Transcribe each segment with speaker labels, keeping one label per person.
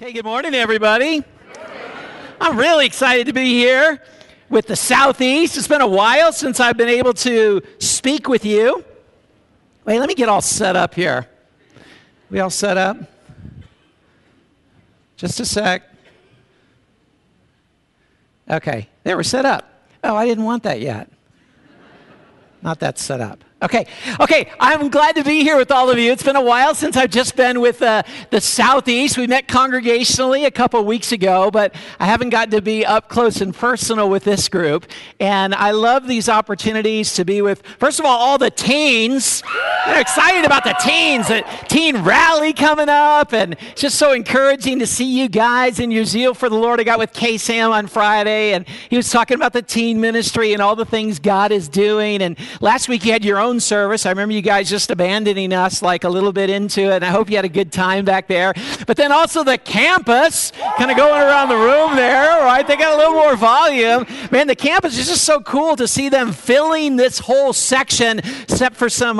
Speaker 1: Okay, good morning, everybody. I'm really excited to be here with the Southeast. It's been a while since I've been able to speak with you. Wait, let me get all set up here. We all set up? Just a sec. Okay, there, we're set up. Oh, I didn't want that yet. Not that set up. Okay, I'm glad to be here with all of you. It's been a while since I've just been with the Southeast. We met congregationally a couple weeks ago, but I haven't gotten to be up close and personal with this group. And I love these opportunities to be with, first of all the teens. I'm excited about the teens, the teen rally coming up, and it's just so encouraging to see you guys and your zeal for the Lord. I got with K-Sam on Friday, and he was talking about the teen ministry and all the things God is doing. And last week you had your own service. I remember you guys just abandoning us like a little bit into it, and I hope you had a good time back there. But then also the campus, kind of going around the room there, right? They got a little more volume. Man, the campus is just so cool to see them filling this whole section, except for some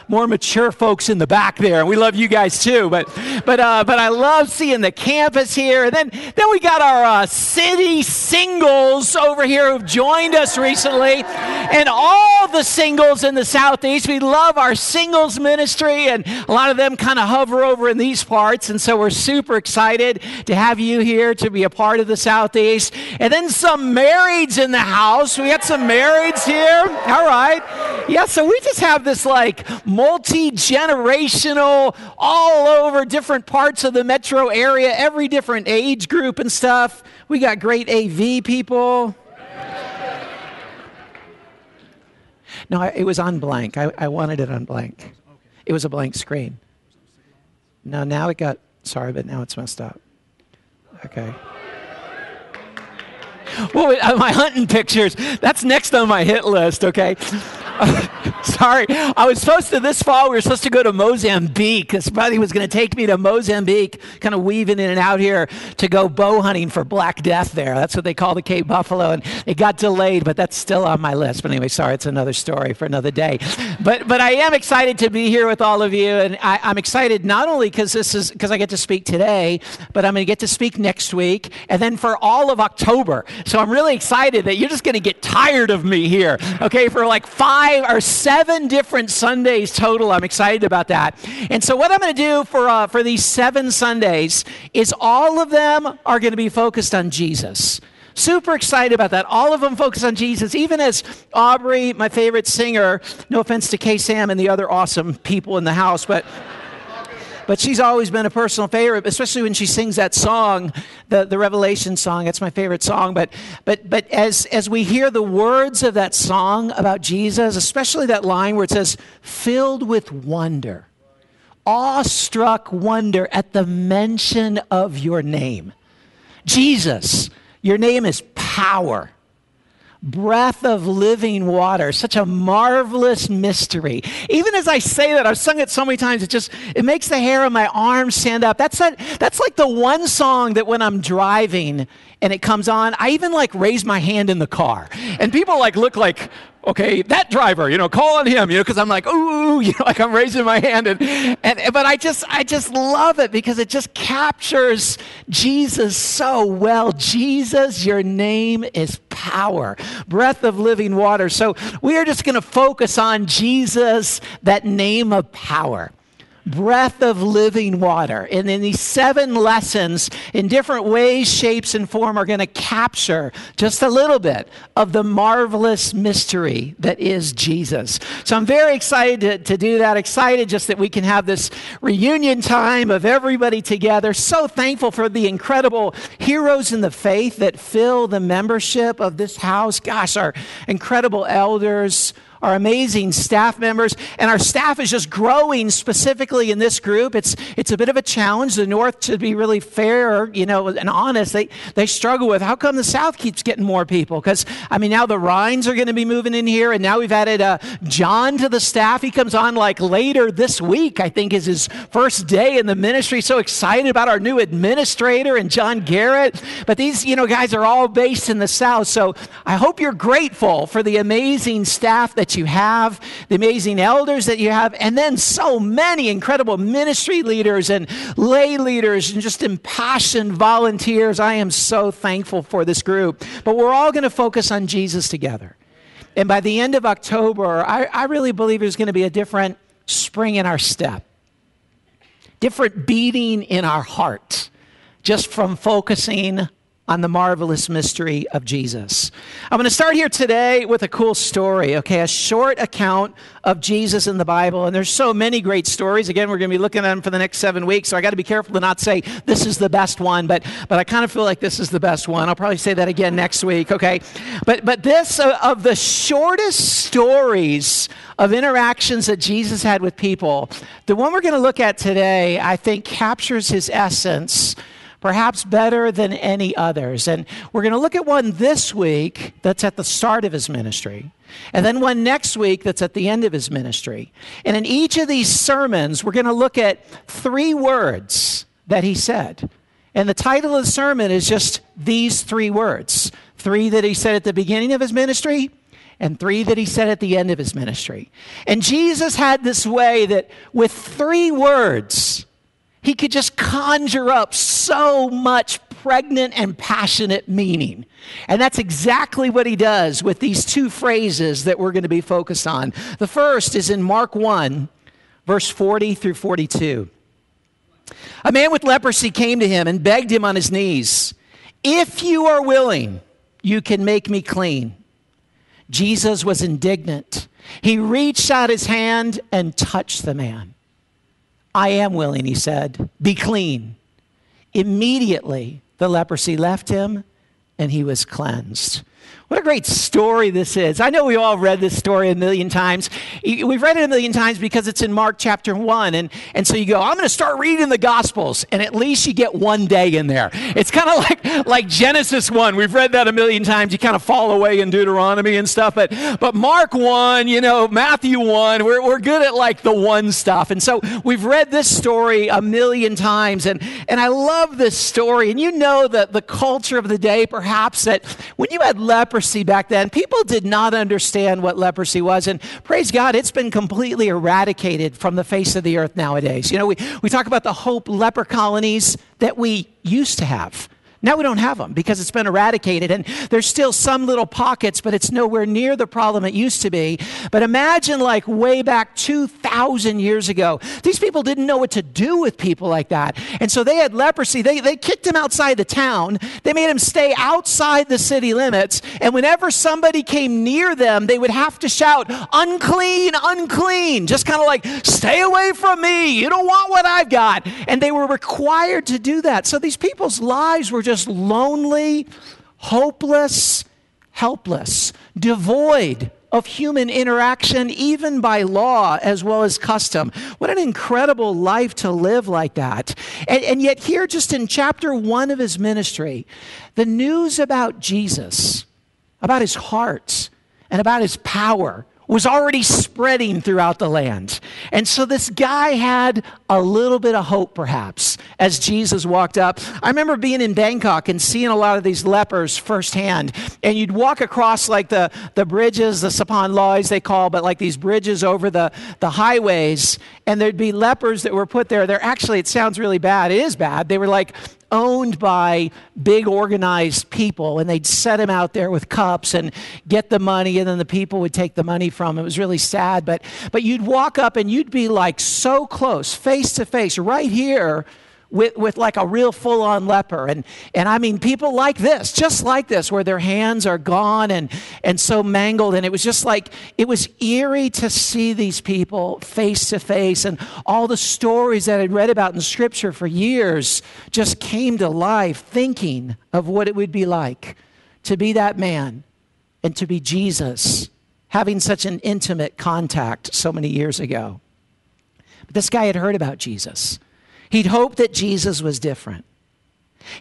Speaker 1: more mature folks in the back there. And we love you guys too. But I love seeing the campus here. And then we got our city singles over here who've joined us recently, and all the singles in the Southeast. We love our singles ministry, and a lot of them kind of hover over in these parts, and so we're super excited to have you here to be a part of the Southeast. And then some marrieds in the house. We got some marrieds here. All right. Yeah, so we just have this like multi-generational, all over different parts of the metro area, every different age group and stuff. We got great AV people. No, it was on blank. I wanted it on blank. It was a blank screen. No, now it got, sorry, but now it's messed up. Okay. Well, my hunting pictures, that's next on my hit list, okay? Sorry, I was supposed to, this fall, we were supposed to go to Mozambique. This buddy was going to take me to Mozambique, kind of weaving in and out here to go bow hunting for Black Death there. That's what they call the Cape Buffalo, and it got delayed, but that's still on my list. But anyway, sorry, it's another story for another day. But I am excited to be here with all of you, and I'm excited not only because I get to speak today, but I'm going to get to speak next week, and then for all of October. So I'm really excited that you're just going to get tired of me here, okay, for like 5 or 7 different Sundays total. I'm excited about that. And so what I'm going to do for these 7 Sundays is all of them are going to be focused on Jesus. Super excited about that. All of them focus on Jesus, even as Aubrey, my favorite singer, no offense to K-Sam and the other awesome people in the house, but she's always been a personal favorite, especially when she sings that song, the Revelation song. That's my favorite song. But as we hear the words of that song about Jesus, especially that line where it says, filled with wonder, awestruck wonder at the mention of your name. Jesus, your name is power. Breath of living water, such a marvelous mystery. Even as I say that, I've sung it so many times, it makes the hair on my arms stand up. That's like the one song that when I'm driving and it comes on, I even like raise my hand in the car. And people like look like, okay, that driver, call on him, because I'm like, ooh, like I'm raising my hand. But I just love it because it just captures Jesus so well. Jesus, your name is power, breath of living water. So we are just going to focus on Jesus, that name of power. Breath of living water. And in these 7 lessons, in different ways, shapes, and form, are going to capture just a little bit of the marvelous mystery that is Jesus. So I'm very excited to do that. Excited just that we can have this reunion time of everybody together. So thankful for the incredible heroes in the faith that fill the membership of this house. Gosh, our incredible elders, our amazing staff members, and our staff is just growing specifically in this group. It's a bit of a challenge. The North, to be really fair, and honest, they struggle with how come the South keeps getting more people? Because, now the Rhines are going to be moving in here, and now we've added John to the staff. He comes on like later this week, I think is his first day in the ministry. So excited about our new administrator and John Garrett. But these, guys are all based in the South. So I hope you're grateful for the amazing staff that that you have, the amazing elders that you have, and then so many incredible ministry leaders and lay leaders and just impassioned volunteers. I am so thankful for this group. But we're all going to focus on Jesus together. And by the end of October, I really believe there's going to be a different spring in our step, different beating in our heart, just from focusing on the marvelous mystery of Jesus. I'm going to start here today with a cool story, okay? A short account of Jesus in the Bible. And there's so many great stories. Again, we're going to be looking at them for the next 7 weeks. So I got to be careful to not say this is the best one, but I kind of feel like this is the best one. I'll probably say that again next week, okay? But this, of the shortest stories of interactions that Jesus had with people, the one we're going to look at today, I think, captures his essence perhaps better than any others. And we're going to look at one this week that's at the start of his ministry, and then one next week that's at the end of his ministry. And in each of these sermons, we're going to look at 3 words that he said. And the title of the sermon is just these 3 words. 3 that he said at the beginning of his ministry, and 3 that he said at the end of his ministry. And Jesus had this way that with 3 words, he could just conjure up so much pregnant and passionate meaning. And that's exactly what he does with these 2 phrases that we're going to be focused on. The first is in Mark 1, verse 40 through 42. A man with leprosy came to him and begged him on his knees, "If you are willing, you can make me clean." Jesus was indignant. He reached out his hand and touched the man. "I am willing," he said. "Be clean." Immediately, the leprosy left him and he was cleansed. What a great story this is. I know we all read this story a million times. We've read it a million times because it's in Mark chapter 1. And so you go, I'm going to start reading the Gospels. And at least you get one day in there. It's kind of like Genesis 1. We've read that a million times. You kind of fall away in Deuteronomy and stuff. But Mark 1, Matthew 1, we're good at like the 1 stuff. And so we've read this story a million times. And I love this story. And you know that the culture of the day, perhaps, that when you had leprosy back then, people did not understand what leprosy was. And praise God, it's been completely eradicated from the face of the earth nowadays. We talk about the Hope leper colonies that we used to have. Now we don't have them because it's been eradicated, and there's still some little pockets, but it's nowhere near the problem it used to be. But imagine like way back 2,000 years ago, these people didn't know what to do with people like that. And so they had leprosy. They kicked him outside the town. They made him stay outside the city limits. And whenever somebody came near them, they would have to shout, "Unclean, unclean," just kind of like, "Stay away from me. You don't want what I've got." And they were required to do that. So these people's lives were just lonely, hopeless, helpless, devoid of human interaction, even by law as well as custom. What an incredible life to live like that. And yet here, just in chapter 1 of his ministry, the news about Jesus, about his heart, and about his power was already spreading throughout the land. And so this guy had a little bit of hope, perhaps, as Jesus walked up. I remember being in Bangkok and seeing a lot of these lepers firsthand. And you'd walk across like the bridges, the Sapan Lois they call, but like these bridges over the highways. And there'd be lepers that were put there. They're actually, it sounds really bad. It is bad. They were like owned by big organized people, and they'd set him out there with cups and get the money, and then the people would take the money from him. It was really sad, but you'd walk up and you'd be like so close, face to face, right here with like a real full-on leper. And I mean, people like this, just like this, where their hands are gone and so mangled. And it was just like, it was eerie to see these people face to face. And all the stories that I'd read about in Scripture for years just came to life, thinking of what it would be like to be that man and to be Jesus, having such an intimate contact so many years ago. But this guy had heard about Jesus. He'd hoped that Jesus was different.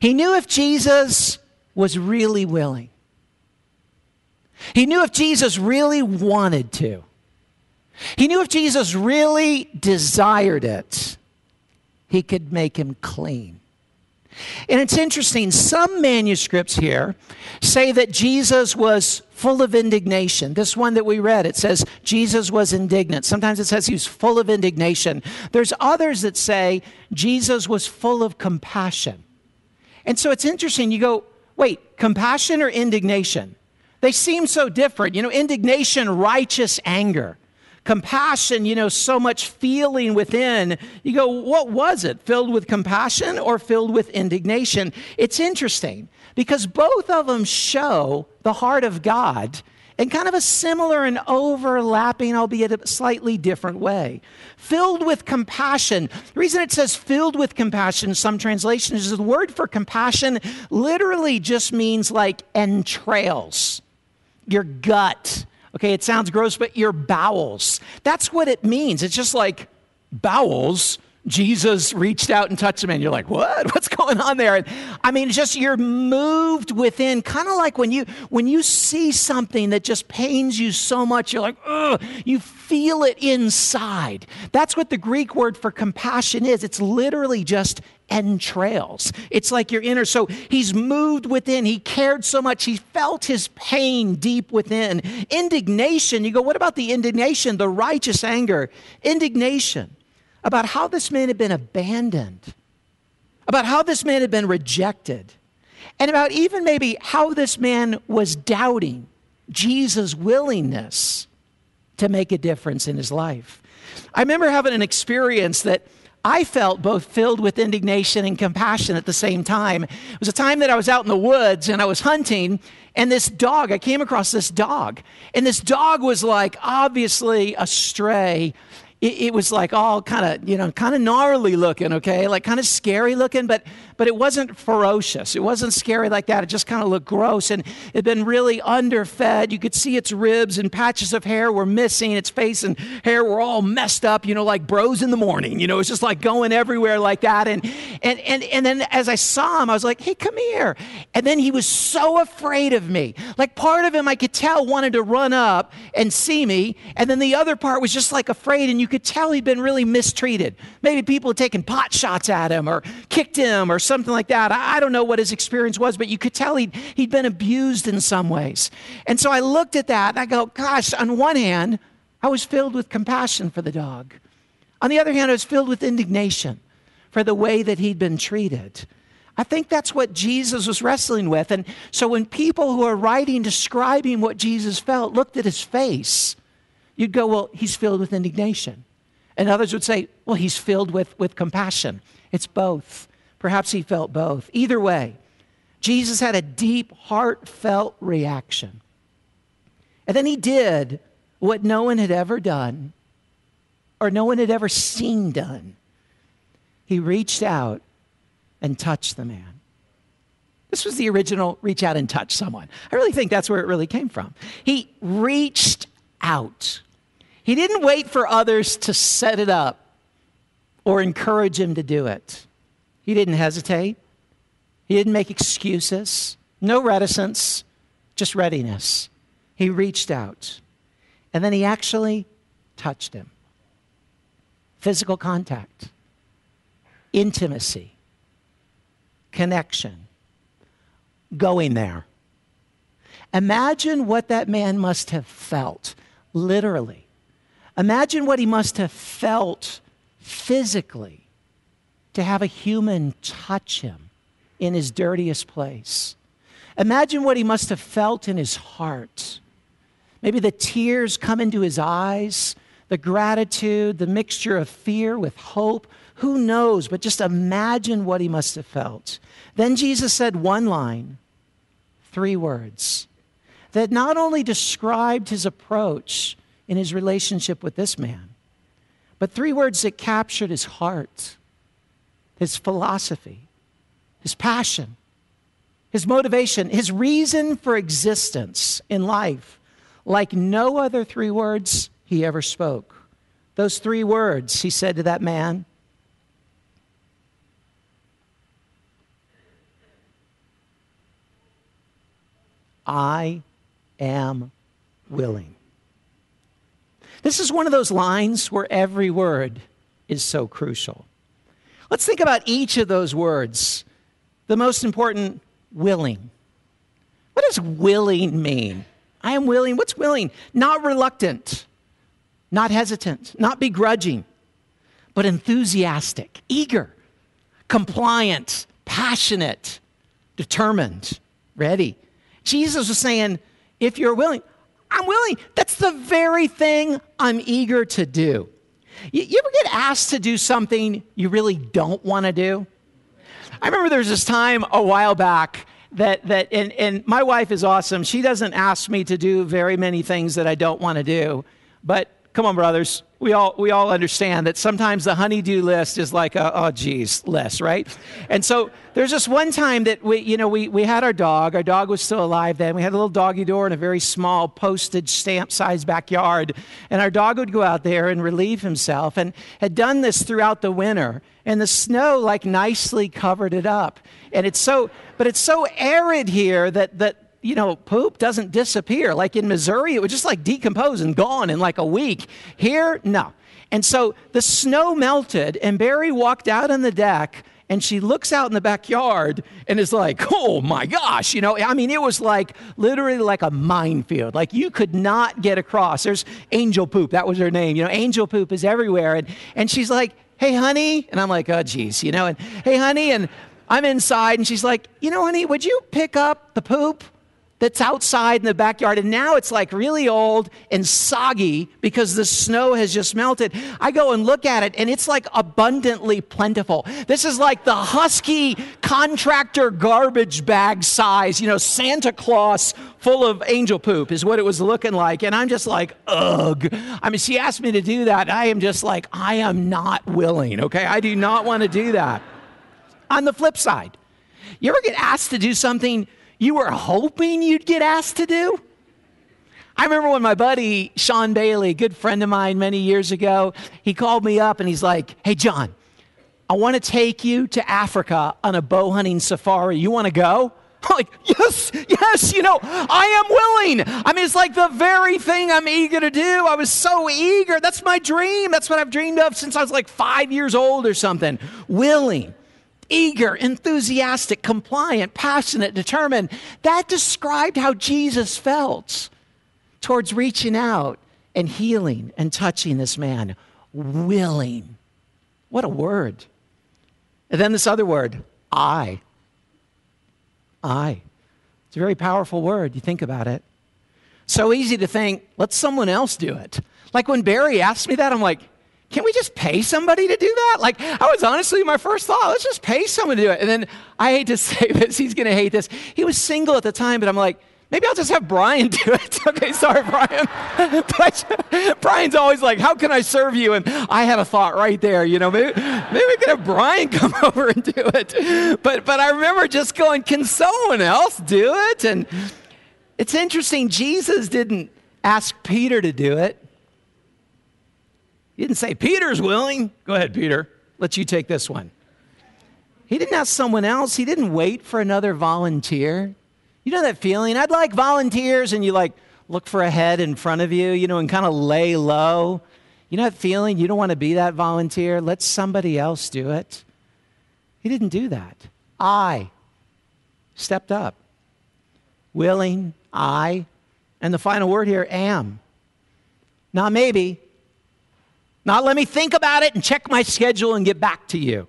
Speaker 1: He knew if Jesus was really willing. He knew if Jesus really wanted to. He knew if Jesus really desired it, he could make him clean. And it's interesting, some manuscripts here say that Jesus was full of indignation. This one that we read, it says Jesus was indignant. Sometimes it says he was full of indignation. There's others that say Jesus was full of compassion. And so it's interesting, you go, wait, compassion or indignation? They seem so different. Indignation, righteous anger. Compassion, so much feeling within. You go, what was it? Filled with compassion or filled with indignation? It's interesting because both of them show the heart of God in kind of a similar and overlapping, albeit a slightly different way. Filled with compassion. The reason it says filled with compassion in some translations is the word for compassion literally just means like entrails, your gut. Okay, it sounds gross, but your bowels. That's what it means. It's just like bowels. Jesus reached out and touched him, and you're like, what? What's going on there? And, it's just you're moved within, kind of like when you see something that just pains you so much, you're like, ugh, you feel it inside. That's what the Greek word for compassion is. It's literally just entrails. It's like your inner. So he's moved within. He cared so much. He felt his pain deep within. Indignation, you go, what about the indignation, the righteous anger? Indignation about how this man had been abandoned, about how this man had been rejected, and about even maybe how this man was doubting Jesus' willingness to make a difference in his life. I remember having an experience that I felt both filled with indignation and compassion at the same time. It was a time that I was out in the woods and I was hunting, and I came across this dog, and this dog was like obviously a stray. It was like all kind of gnarly looking, okay? Like kind of scary looking, but it wasn't ferocious. It wasn't scary like that. It just kind of looked gross, and it had been really underfed. You could see its ribs and patches of hair were missing. Its face and hair were all messed up, like bros in the morning. It's just like going everywhere like that. And then as I saw him, I was like, hey, come here. And then he was so afraid of me. Like part of him I could tell wanted to run up and see me, and then the other part was just like afraid, and you could tell he'd been really mistreated. Maybe people had taken pot shots at him or kicked him or something like that. I don't know what his experience was, but you could tell he'd been abused in some ways. And so I looked at that and I go, gosh, on one hand, I was filled with compassion for the dog. On the other hand, I was filled with indignation for the way that he'd been treated. I think that's what Jesus was wrestling with. And so when people who are writing, describing what Jesus felt, looked at his face, you'd go, well, he's filled with indignation. And others would say, well, he's filled with compassion. It's both. Perhaps he felt both. Either way, Jesus had a deep, heartfelt reaction. And then he did what no one had ever done or no one had ever seen done. He reached out and touched the man. This was the original reach out and touch someone. I really think that's where it really came from. He reached out. He didn't wait for others to set it up or encourage him to do it. He didn't hesitate. He didn't make excuses. No reticence, just readiness. He reached out. And then he actually touched him. Physical contact, intimacy, connection, going there. Imagine what that man must have felt, literally. Imagine what he must have felt physically to have a human touch him in his dirtiest place. Imagine what he must have felt in his heart. Maybe the tears come into his eyes, the gratitude, the mixture of fear with hope. Who knows? But just imagine what he must have felt. Then Jesus said one line, 3 words, that not only described his approach in his relationship with this man, but 3 words that captured his heart, his philosophy, his passion, his motivation, his reason for existence in life, like no other 3 words he ever spoke. Those 3 words he said to that man, I am willing. This is one of those lines where every word is so crucial. Let's think about each of those words the most important, willing. What does willing mean? I am willing. What's willing? Not reluctant, not hesitant, not begrudging, but enthusiastic, eager, compliant, passionate, determined, ready. Jesus was saying, if you're willing, I'm willing. That's the very thing I'm eager to do. You ever get asked to do something you really don't want to do? I remember there was this time a while back and my wife is awesome. She doesn't ask me to do very many things that I don't want to do. But come on, brothers. We all understand that sometimes the honey-do list is like a list, right? And so there's this one time that we had our dog. Our dog was still alive then. We had a little doggy door in a very small postage stamp-sized backyard. And our dog would go out there and relieve himself, and had done this throughout the winter. And the snow nicely covered it up. And it's so arid here that poop doesn't disappear. Like in Missouri, it would just decompose and gone in a week. Here, no. And so the snow melted, and Barry walked out on the deck, and she looks out in the backyard and is like, oh my gosh, it was literally like a minefield. You could not get across. There's Angel Poop. That was her name. Angel Poop is everywhere. And she's like, hey, honey. And I'm like, oh, geez, and hey, honey. And I'm inside, and she's like, honey, would you pick up the poop that's outside in the backyard? And now it's really old and soggy because the snow has just melted. I go and look at it, and it's abundantly plentiful. This is the Husky contractor garbage bag size, Santa Claus full of angel poop is what it was looking like. And I'm just ugh. She asked me to do that. I am just I am not willing, okay? I do not want to do that. On the flip side, you ever get asked to do something you were hoping you'd get asked to do? I remember when my buddy, Sean Bailey, a good friend of mine many years ago, he called me up and he's like, hey, John, I want to take you to Africa on a bow hunting safari. You want to go? I'm like, yes, I am willing. It's the very thing I'm eager to do. I was so eager. That's my dream. That's what I've dreamed of since I was 5 years old or something. Willing. Eager, enthusiastic, compliant, passionate, determined. That described how Jesus felt towards reaching out and healing and touching this man. Willing. What a word. And then this other word, I. It's a very powerful word. You think about it. So easy to think, let someone else do it. When Barry asked me that, I'm like, can't we just pay somebody to do that? I was honestly my first thought, let's just pay someone to do it. And then I hate to say this, he's going to hate this. He was single at the time, but I'm like, maybe I'll just have Brian do it. Okay, sorry, Brian. Brian's always like, how can I serve you? And I had a thought right there, maybe we could have Brian come over and do it. But I remember just going, can someone else do it? And it's interesting, Jesus didn't ask Peter to do it. He didn't say, Peter's willing. Go ahead, Peter. Let you take this one. He didn't ask someone else. He didn't wait for another volunteer. You know that feeling? I'd like volunteers, and you look for a head in front of you, and kind of lay low. You know that feeling? You don't want to be that volunteer. Let somebody else do it. He didn't do that. I stepped up. Willing, I. And the final word here, am. Not maybe. Not let me think about it and check my schedule and get back to you.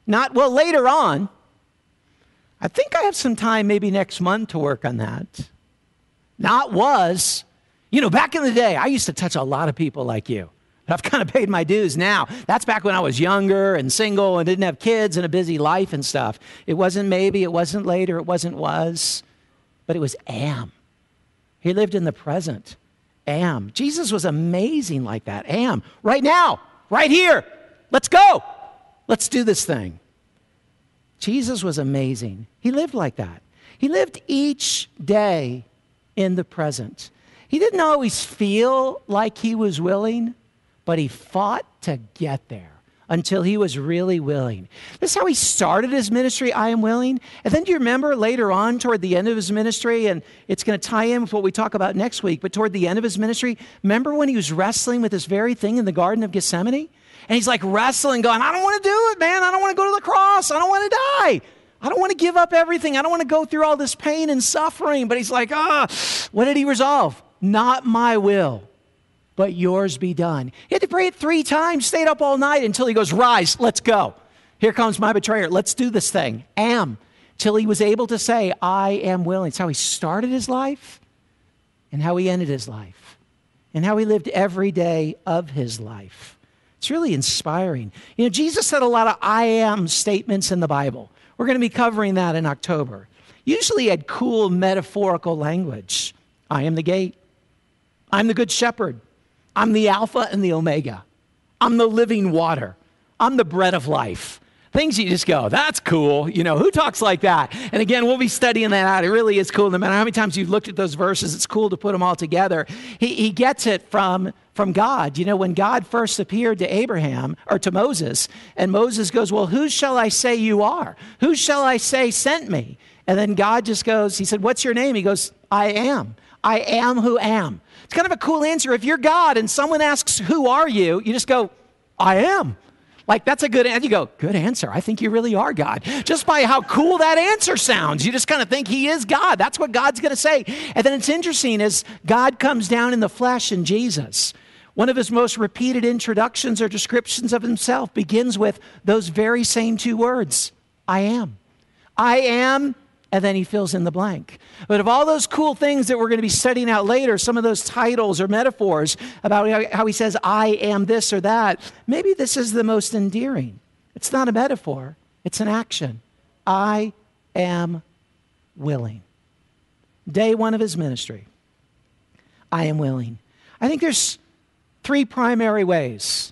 Speaker 1: Not, well, later on. I think I have some time maybe next month to work on that. Not was. Back in the day, I used to touch a lot of people like you. I've kind of paid my dues now. That's back when I was younger and single and didn't have kids and a busy life and stuff. It wasn't maybe, it wasn't later, it wasn't was, but it was am. He lived in the present. Am. Jesus was amazing like that. Am. Right now. Right here. Let's go. Let's do this thing. Jesus was amazing. He lived like that. He lived each day in the present. He didn't always feel like he was willing, but he fought to get there until he was really willing. This is how he started his ministry, I am willing. And then do you remember later on toward the end of his ministry, and it's going to tie in with what we talk about next week, but toward the end of his ministry, remember when he was wrestling with this very thing in the Garden of Gethsemane? And he's wrestling, going, I don't want to do it, man. I don't want to go to the cross. I don't want to die. I don't want to give up everything. I don't want to go through all this pain and suffering. But he's like, what did he resolve? Not my will, but yours be done. He had to pray it 3 times, stayed up all night until he goes, rise, let's go. Here comes my betrayer. Let's do this thing. Till he was able to say, I am willing. It's how he started his life and how he ended his life and how he lived every day of his life. It's really inspiring. You know, Jesus said a lot of I am statements in the Bible. We're going to be covering that in October. Usually he had cool metaphorical language. I am the gate. I'm the good shepherd. I'm the Alpha and the Omega. I'm the living water. I'm the bread of life. Things you just go, that's cool. You know, who talks like that? And again, we'll be studying that out. It really is cool. No matter how many times you've looked at those verses, it's cool to put them all together. He gets it from God. You know, when God first appeared to Abraham or to Moses, and Moses goes, well, who shall I say you are? Who shall I say sent me? And then God just goes, he said, what's your name? He goes, I am. I am who am. It's kind of a cool answer. If you're God and someone asks, who are you? You just go, I am. Like, that's a good answer. You go, good answer. I think you really are God. Just by how cool that answer sounds. You just kind of think he is God. That's what God's going to say. And then it's interesting as God comes down in the flesh in Jesus. One of his most repeated introductions or descriptions of himself begins with those very same 2 words, I am. I am, and then he fills in the blank. But of all those cool things that we're going to be studying out later, some of those titles or metaphors about how he says, I am this or that, maybe this is the most endearing. It's not a metaphor. It's an action. I am willing. Day 1 of his ministry. I am willing. I think there's 3 primary ways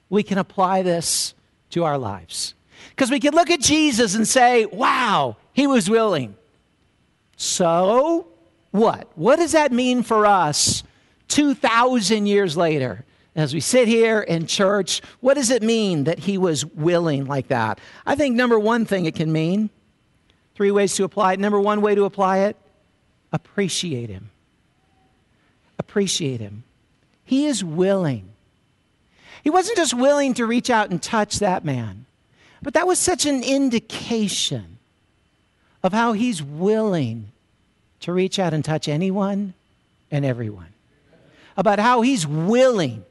Speaker 1: we can apply this to our lives. Because we can look at Jesus and say, wow, he was willing. So what? What does that mean for us 2,000 years later? As we sit here in church, what does it mean that he was willing like that? I think number 1 thing it can mean, 3 ways to apply it. Number 1 way to apply it, appreciate him. Appreciate him. He is willing. He wasn't just willing to reach out and touch that man, but that was such an indication of how he's willing to reach out and touch anyone and everyone. About how he's willing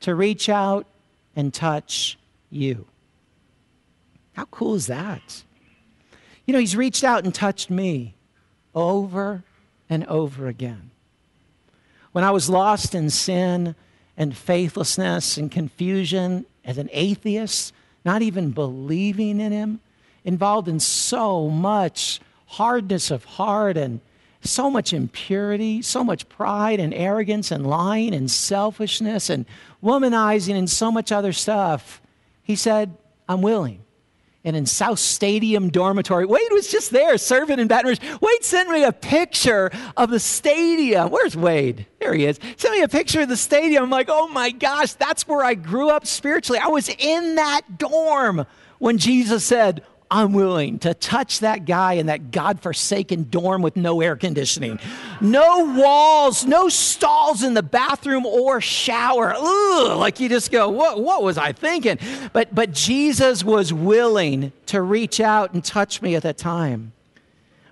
Speaker 1: to reach out and touch you. How cool is that? You know, he's reached out and touched me over and over again. When I was lost in sin and faithlessness and confusion as an atheist, not even believing in him, involved in so much hardness of heart and so much impurity, so much pride and arrogance and lying and selfishness and womanizing and so much other stuff. He said, I'm willing. And in South Stadium dormitory, Wade was just there serving in Baton Rouge. Wade sent me a picture of the stadium. Where's Wade? There he is. Sent me a picture of the stadium. I'm like, oh my gosh, that's where I grew up spiritually. I was in that dorm when Jesus said, I'm willing to touch that guy in that godforsaken dorm with no air conditioning. No walls, no stalls in the bathroom or shower. Ugh, like you just go, what was I thinking? But Jesus was willing to reach out and touch me at that time.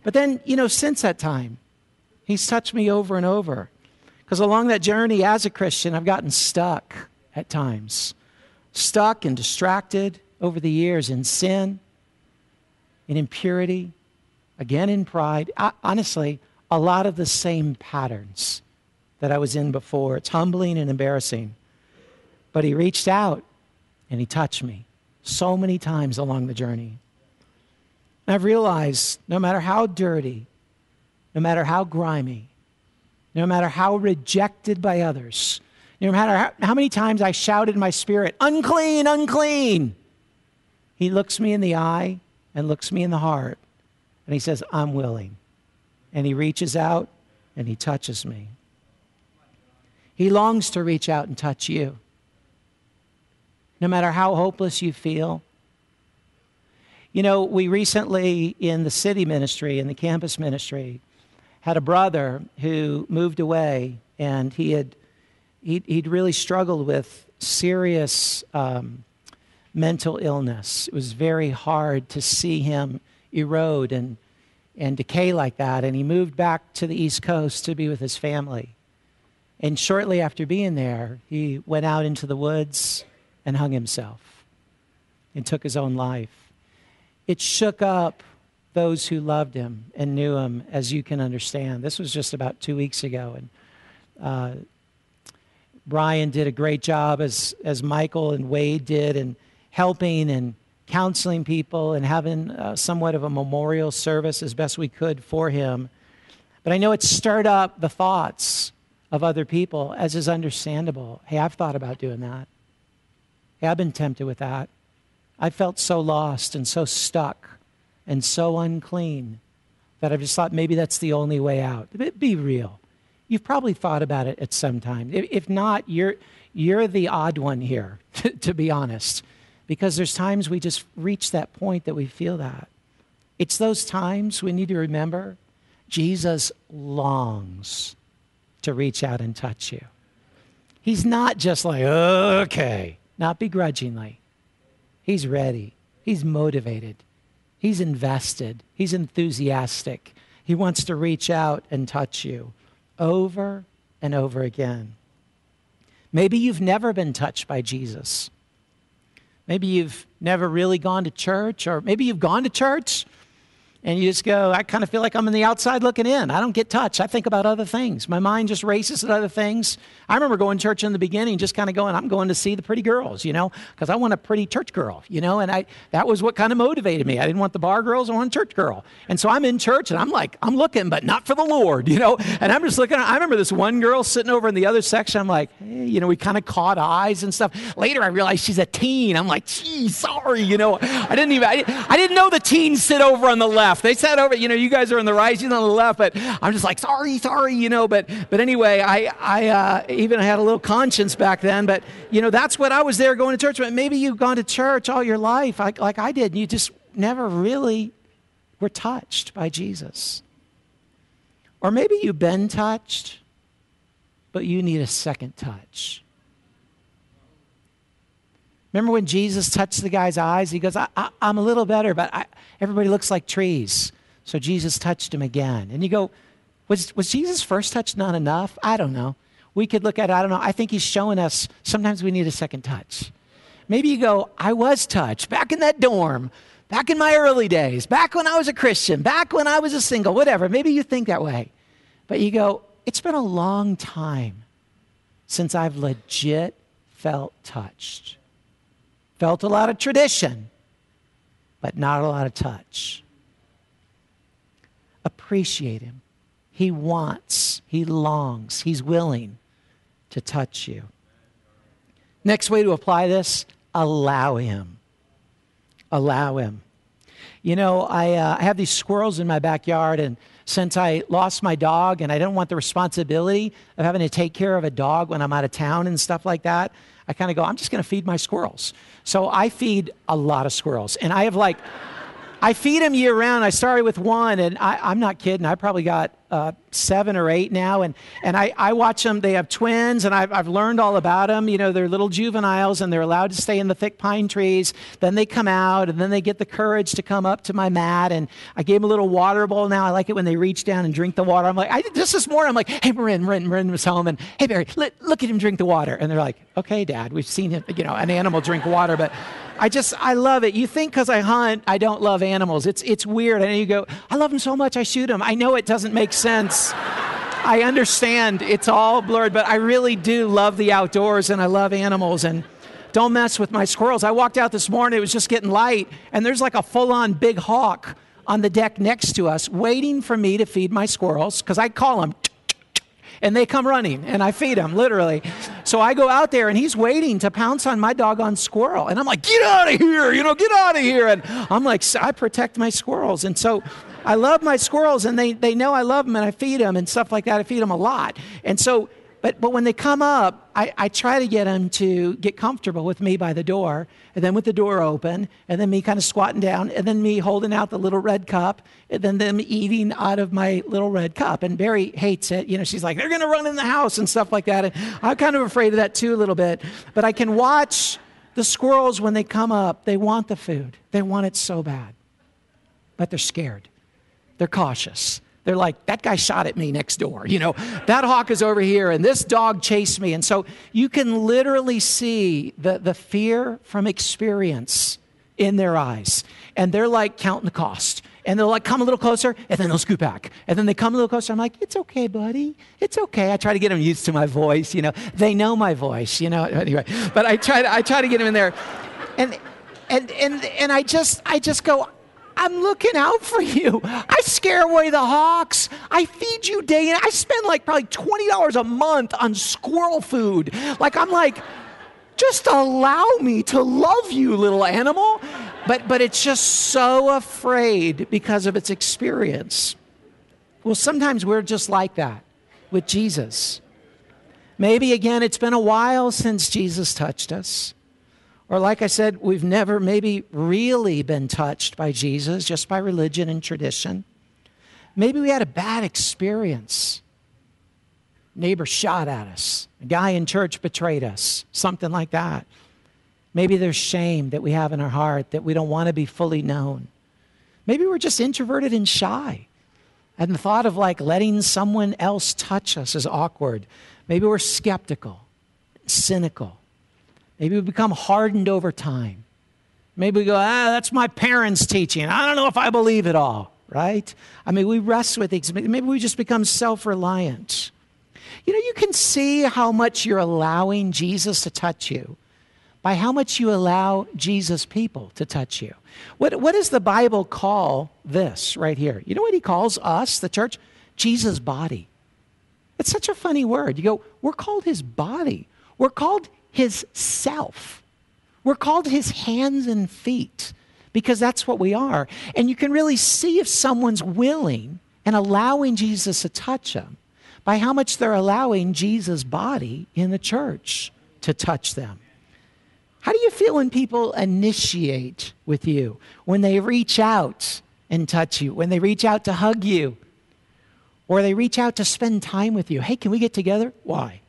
Speaker 1: But then, you know, since that time, he's touched me over and over. Because along that journey as a Christian, I've gotten stuck at times. Stuck and distracted over the years in sin, in impurity, again in pride. Honestly, a lot of the same patterns that I was in before. It's humbling and embarrassing. But he reached out and he touched me so many times along the journey. And I've realized no matter how dirty, no matter how grimy, no matter how rejected by others, no matter how many times I shouted in my spirit, unclean, unclean, he looks me in the eye and looks me in the heart, and he says, I'm willing. And he reaches out, and he touches me. He longs to reach out and touch you. No matter how hopeless you feel. You know, we recently, in the city ministry, in the campus ministry, had a brother who moved away, and he'd really struggled with serious mental illness. It was very hard to see him erode and decay like that. And he moved back to the East Coast to be with his family. And shortly after being there, he went out into the woods and hung himself and took his own life. It shook up those who loved him and knew him, as you can understand. This was just about 2 weeks ago. And Brian did a great job, as Michael and Wade did, in helping and counseling people and having somewhat of a memorial service as best we could for him. But I know it stirred up the thoughts of other people, as is understandable. Hey, I've thought about doing that. Hey, I've been tempted with that. I felt so lost and so stuck and so unclean that I've just thought maybe that's the only way out. Be real. You've probably thought about it at some time. If not, you're the odd one here, to be honest, because there's times we just reach that point that we feel that. It's those times we need to remember Jesus longs to reach out and touch you. He's not just like, okay, not begrudgingly. He's ready. He's motivated. He's invested. He's enthusiastic. He wants to reach out and touch you over and over again. Maybe you've never been touched by Jesus. Maybe you've never really gone to church, or maybe you've gone to church and you just go, I kind of feel like I'm on the outside looking in. I don't get touched. I think about other things. My mind just races at other things. I remember going to church in the beginning, just kind of going, I'm going to see the pretty girls, because I want a pretty church girl, and that was what kind of motivated me. I didn't want the bar girls. I wanted a church girl. And so I'm in church and I'm like, I'm looking, but not for the Lord, and I'm just looking. I remember this one girl sitting over in the other section. I'm like, hey, we kind of caught eyes and stuff. Later, I realized she's a teen. I'm like, gee, sorry, I didn't know the teens sit over on the left. They sat over, you guys are on the right, she's on the left, but I'm just like, sorry, but anyway, I even had a little conscience back then, but that's what I was there going to church. But maybe you've gone to church all your life, like I did, and you just never really were touched by Jesus. Or maybe you've been touched, but you need a second touch. Remember when Jesus touched the guy's eyes? He goes, I'm a little better, but everybody looks like trees. So Jesus touched him again. And you go, was Jesus' first touch not enough? I don't know. We could look at it, I don't know. I think he's showing us sometimes we need a second touch. Maybe you go, I was touched back in that dorm, back in my early days, back when I was a Christian, back when I was a single, whatever. Maybe you think that way. But you go, it's been a long time since I've legit felt touched. Felt a lot of tradition, but not a lot of touch. Appreciate him. He wants, he longs, he's willing to touch you. Next way to apply this, allow him. Allow him. I have these squirrels in my backyard, and since I lost my dog and I don't want the responsibility of having to take care of a dog when I'm out of town and stuff like that, I kind of go, I'm just going to feed my squirrels. So I feed a lot of squirrels. And I feed them year round. I started with one, and I'm not kidding. I probably got 7 or 8 now. And I watch them. They have twins, and I've learned all about them. They're little juveniles, and they're allowed to stay in the thick pine trees. Then they come out, and then they get the courage to come up to my mat. And I gave them a little water bowl now. I like it when they reach down and drink the water. I'm like, just this morning, I'm like, hey, Marin was home, and hey, Barry, look at him drink the water. And they're like, okay, Dad, we've seen him, an animal drink water, but I love it. You think because I hunt, I don't love animals. It's weird. I know you go, I love them so much, I shoot them. I know it doesn't make sense. I understand it's all blurred, but I really do love the outdoors, and I love animals, and don't mess with my squirrels. I walked out this morning, it was just getting light, and there's like a full-on big hawk on the deck next to us waiting for me to feed my squirrels, because I call them, and they come running, and I feed them, literally. So I go out there, and he's waiting to pounce on my doggone squirrel. And I'm like, get out of here, get out of here. And I'm like, I protect my squirrels. And so I love my squirrels, and they know I love them, and I feed them and stuff like that. I feed them a lot. And so, but when they come up, I try to get them to get comfortable with me by the door, and then with the door open, and then me kind of squatting down, and then me holding out the little red cup, and then them eating out of my little red cup. And Barry hates it. She's like, they're going to run in the house and stuff like that. And I'm kind of afraid of that too a little bit. But I can watch the squirrels when they come up. They want the food. They want it so bad. but they're scared. They're cautious. They're like, that guy shot at me next door. That hawk is over here and this dog chased me. And so you can literally see the fear from experience in their eyes. And they're like counting the cost. And they'll like come a little closer and then they'll scoot back. And then they come a little closer. I'm like, it's okay, buddy. It's okay. I try to get them used to my voice. They know my voice, anyway, but I try to get them in there. And I just go, I'm looking out for you. I scare away the hawks. I feed you day and I spend like probably $20 a month on squirrel food. I'm like, just allow me to love you, little animal. But it's just so afraid because of its experience. Well, sometimes we're just like that with Jesus. Maybe, again, it's been a while since Jesus touched us. Or like I said, we've never maybe really been touched by Jesus, just by religion and tradition. Maybe we had a bad experience. Neighbor shot at us. A guy in church betrayed us. Something like that. Maybe there's shame that we have in our heart that we don't want to be fully known. Maybe we're just introverted and shy. And the thought of letting someone else touch us is awkward. Maybe we're skeptical, cynical. Maybe we become hardened over time. Maybe we go, that's my parents' teaching. I don't know if I believe it all, right? We wrestle with things. Maybe we just become self-reliant. You can see how much you're allowing Jesus to touch you by how much you allow Jesus people to touch you. What does the Bible call this right here? You know what he calls us, the church? Jesus' body. It's such a funny word. You go, we're called his body. We're called his self. We're called his hands and feet because that's what we are. And you can really see if someone's willing and allowing Jesus to touch them by how much they're allowing Jesus' body in the church to touch them. How do you feel when people initiate with you, when they reach out and touch you, when they reach out to hug you, or they reach out to spend time with you? Hey, can we get together? Why?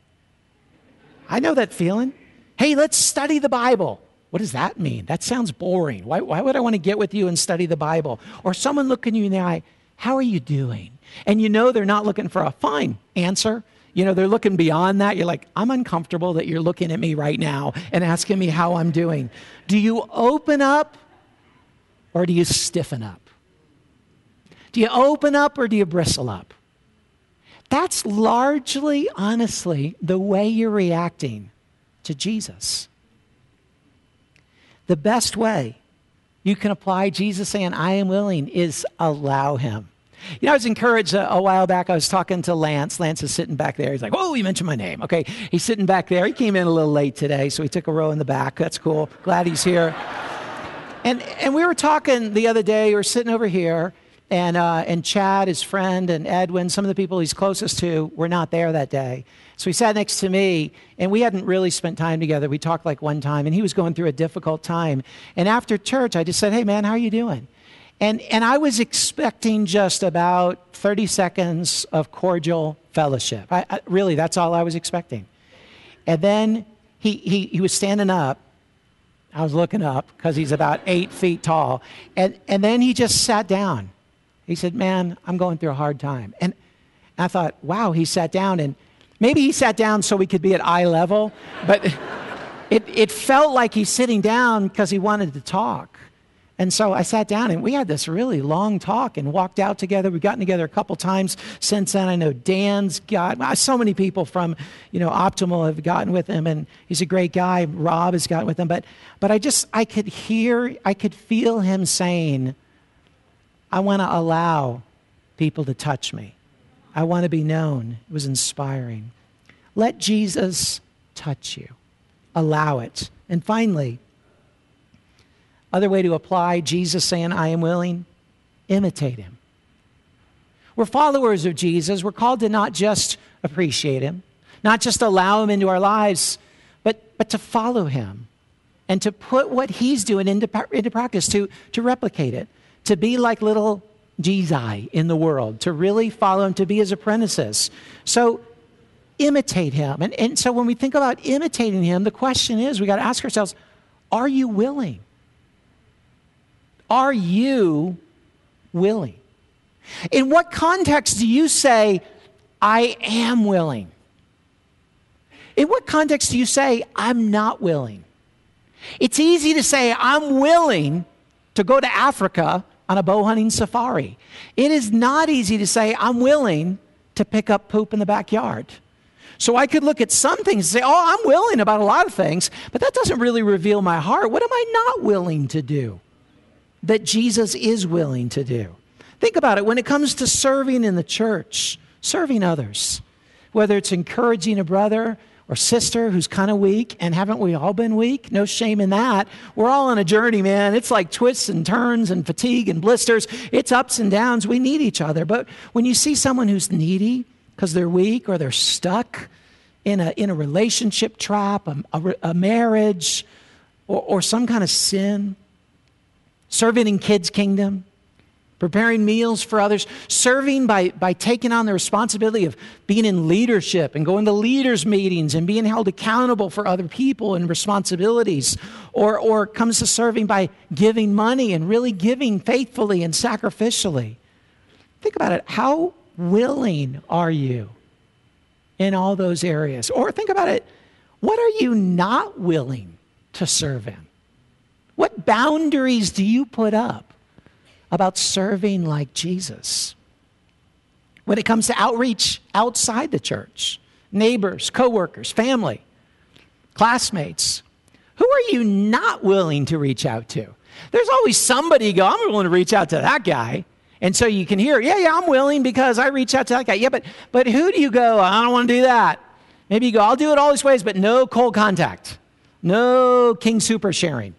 Speaker 1: I know that feeling. Hey, let's study the Bible. What does that mean? That sounds boring. Why would I want to get with you and study the Bible? Or someone looking you in the eye, how are you doing? And they're not looking for a fine answer. They're looking beyond that. You're like, I'm uncomfortable that you're looking at me right now and asking me how I'm doing. Do you open up or do you stiffen up? Do you open up or do you bristle up? That's largely, honestly, the way you're reacting to Jesus. The best way you can apply Jesus saying, I am willing, is allow him. I was encouraged a while back. I was talking to Lance. Lance is sitting back there. He's like, oh, you mentioned my name. Okay, he's sitting back there. He came in a little late today, so he took a row in the back. That's cool. Glad he's here. And we were talking the other day. We were sitting over here, and Chad, his friend, and Edwin, some of the people he's closest to, were not there that day. So he sat next to me, and we hadn't really spent time together. We talked one time, and he was going through a difficult time. And after church, I just said, hey, man, how are you doing? And I was expecting just about 30 seconds of cordial fellowship. I really, that's all I was expecting. And then he was standing up. I was looking up because he's about 8 feet tall. And then he just sat down. He said, man, I'm going through a hard time. And I thought, wow, he sat down. And maybe he sat down so we could be at eye level. But it felt like he's sitting down because he wanted to talk. And so I sat down and we had this really long talk and walked out together. We've gotten together a couple times since then. I know Dan's so many people from, Optimal have gotten with him, and he's a great guy. Rob has gotten with him. But I could feel him saying, I want to allow people to touch me. I want to be known. It was inspiring. Let Jesus touch you. Allow it. And finally, other way to apply Jesus saying, I am willing, imitate him. We're followers of Jesus. We're called to not just appreciate him, not just allow him into our lives, but to follow him and to put what he's doing into practice, to replicate it, to be like little Jesus in the world, to really follow him, to be his apprentices. So imitate him. And so when we think about imitating him, the question is, we got to ask ourselves, are you willing? Are you willing? In what context do you say, I am willing? In what context do you say, I'm not willing? It's easy to say, I'm willing to go to Africa on a bow hunting safari. It is not easy to say, I'm willing to pick up poop in the backyard. So I could look at some things and say, oh, I'm willing about a lot of things, but that doesn't really reveal my heart. What am I not willing to do that Jesus is willing to do? Think about it. When it comes to serving in the church, serving others, whether it's encouraging a brother or sister who's kind of weak, and haven't we all been weak? No shame in that. We're all on a journey, man. It's like twists and turns and fatigue and blisters. It's ups and downs. We need each other. But when you see someone who's needy because they're weak or they're stuck in a relationship trap, a marriage, or some kind of sin, serving in kids' kingdom, preparing meals for others, serving by taking on the responsibility of being in leadership and going to leaders' meetings and being held accountable for other people and responsibilities, or comes to serving by giving money and really giving faithfully and sacrificially. Think about it. How willing are you in all those areas? Or think about it. What are you not willing to serve in? What boundaries do you put up about serving like Jesus? When it comes to outreach outside the church, neighbors, coworkers, family, classmates, who are you not willing to reach out to? There's always somebody you go, I'm willing to reach out to that guy. And so you can hear, yeah, I'm willing because I reach out to that guy. Yeah, but who do you go, I don't want to do that. Maybe you go, I'll do it all these ways, but no cold contact, no King Super sharing.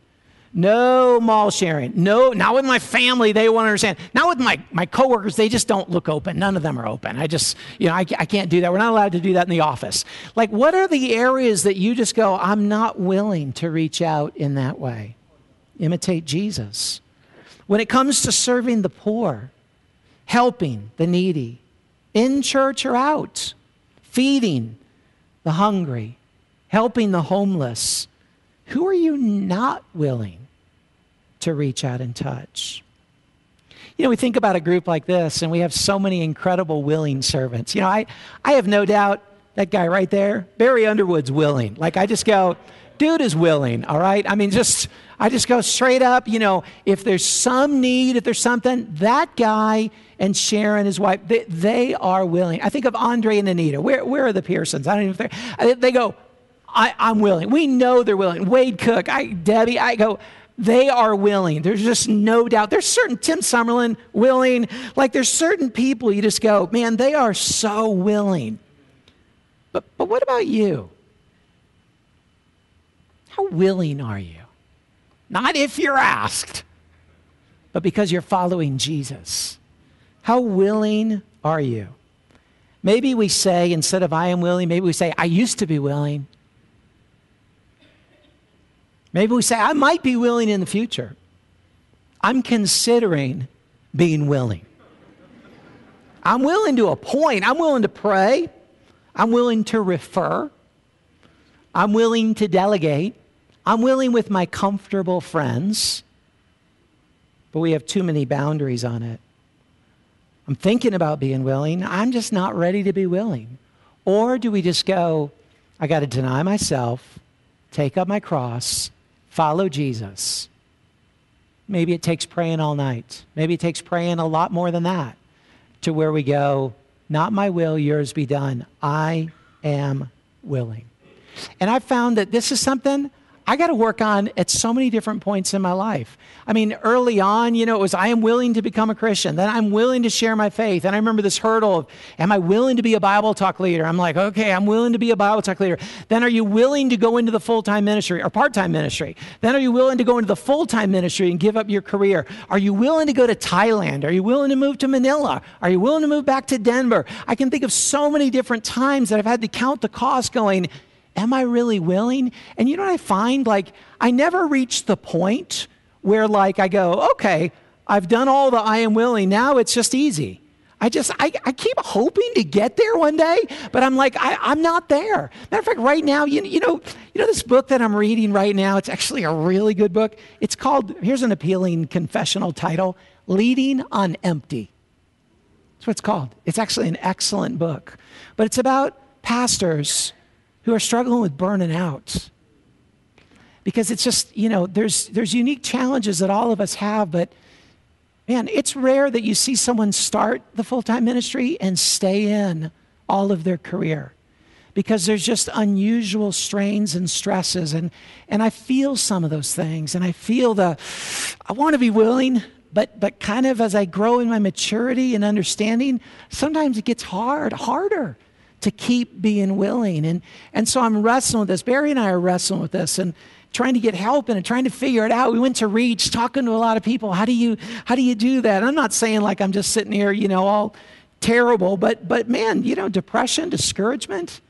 Speaker 1: No mall sharing. No, not with my family. They won't understand. Not with my coworkers. They just don't look open. None of them are open. I can't do that. We're not allowed to do that in the office. Like, what are the areas that you just go, I'm not willing to reach out in that way? Imitate Jesus. When it comes to serving the poor, helping the needy, in church or out, feeding the hungry, helping the homeless, who are you not willing to reach out and touch? You know, we think about a group like this, and we have so many incredible willing servants. You know, I have no doubt that guy right there, Barry Underwood's willing. Like, I just go, dude is willing, all right? I mean, I just go straight up, you know, if there's some need, if there's something, that guy and Sharon, his wife, they are willing. I think of Andre and Anita. Where are the Pearsons? I don't even know if they're, they go, I'm willing. We know they're willing. Wade Cook, Debbie, I go, they are willing. There's just no doubt. There's certain, Tim Summerlin, willing. Like, there's certain people you just go, man, they are so willing. But what about you? How willing are you? Not if you're asked, but because you're following Jesus. How willing are you? Maybe we say, instead of I am willing, maybe we say, I used to be willing. Maybe we say, I might be willing in the future. I'm considering being willing. I'm willing to a point. I'm willing to pray. I'm willing to refer. I'm willing to delegate. I'm willing with my comfortable friends. But we have too many boundaries on it. I'm thinking about being willing. I'm just not ready to be willing. Or do we just go, I got to deny myself, take up my cross, follow Jesus. Maybe it takes praying all night. Maybe it takes praying a lot more than that, to where we go, not my will, yours be done. I am willing. And I've found that this is something I got to work on at so many different points in my life. I mean, early on, you know, it was I am willing to become a Christian. Then I'm willing to share my faith. And I remember this hurdle of, am I willing to be a Bible talk leader? I'm like, okay, I'm willing to be a Bible talk leader. Then are you willing to go into the full-time ministry or part-time ministry? Then are you willing to go into the full-time ministry and give up your career? Are you willing to go to Thailand? Are you willing to move to Manila? Are you willing to move back to Denver? I can think of so many different times that I've had to count the cost going, am I really willing? And you know what I find? Like, I never reach the point where, like, I go, okay, I've done all the I am willing. Now it's just easy. I keep hoping to get there one day, but I'm like, I'm not there. Matter of fact, right now, you know this book that I'm reading right now, it's actually a really good book. It's called, here's an appealing confessional title, Leading on Empty. That's what it's called. It's actually an excellent book. But it's about pastors who are struggling with burning out. Because it's just, there's unique challenges that all of us have, but man, it's rare that you see someone start the full-time ministry and stay in all of their career. Because there's just unusual strains and stresses. And I feel some of those things. And I feel I want to be willing, but kind of as I grow in my maturity and understanding, sometimes it gets harder to keep being willing. And so I'm wrestling with this. Barry and I are wrestling with this and trying to get help and trying to figure it out. We went to Reach, talking to a lot of people. How do you do that? And I'm not saying like I'm just sitting here, all terrible, but man, depression, discouragement,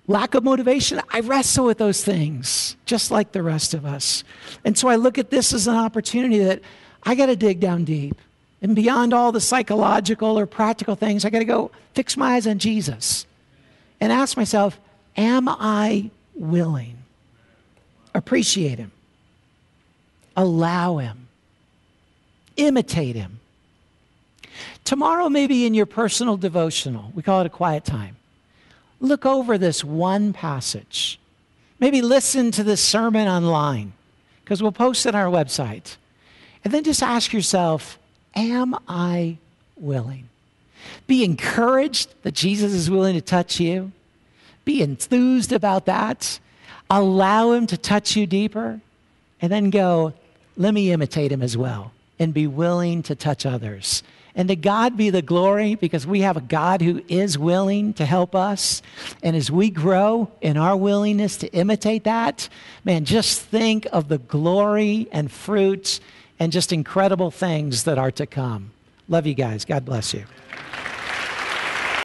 Speaker 1: lack of motivation, I wrestle with those things, just like the rest of us. And so I look at this as an opportunity that I got to dig down deep. And beyond all the psychological or practical things, I got to go fix my eyes on Jesus and ask myself, am I willing? Appreciate him. Allow him. Imitate him. Tomorrow, maybe in your personal devotional, we call it a quiet time, look over this one passage. Maybe listen to this sermon online, because we'll post it on our website. And then just ask yourself, am I willing? Be encouraged that Jesus is willing to touch you. Be enthused about that. Allow him to touch you deeper. And then go, let me imitate him as well. And be willing to touch others. And to God be the glory, because we have a God who is willing to help us. And as we grow in our willingness to imitate that, man, just think of the glory and fruits and just incredible things that are to come. Love you guys. God bless you.